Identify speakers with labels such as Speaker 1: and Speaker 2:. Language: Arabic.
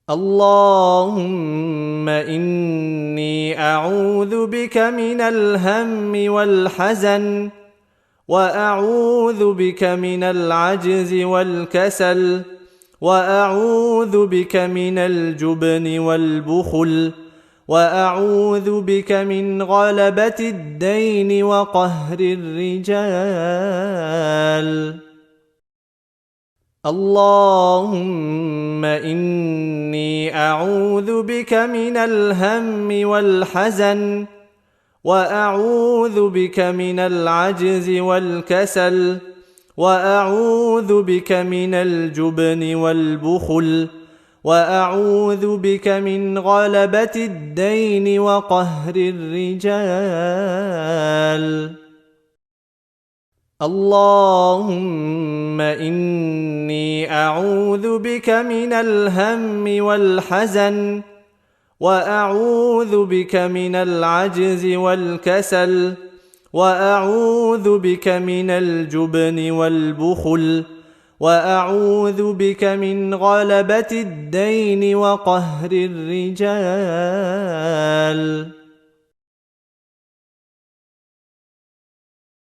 Speaker 1: اللهم إني أعوذ بك من الهم والحزن، وأعوذ بك من العجز والكسل، وأعوذ بك من الجبن والبخل، وأعوذ بك من غلبة الدين وقهر الرجال. اللهم إني أعوذ بك من الهم والحزن، وأعوذ بك من العجز والكسل، وأعوذ بك من الجبن والبخل، وأعوذ بك من غلبة الدين وقهر الرجال. اللهم إني أعوذ بك من الهم والحزن، وأعوذ بك من العجز والكسل، وأعوذ بك من الجبن والبخل، وأعوذ بك من غلبة الدين وقهر الرجال.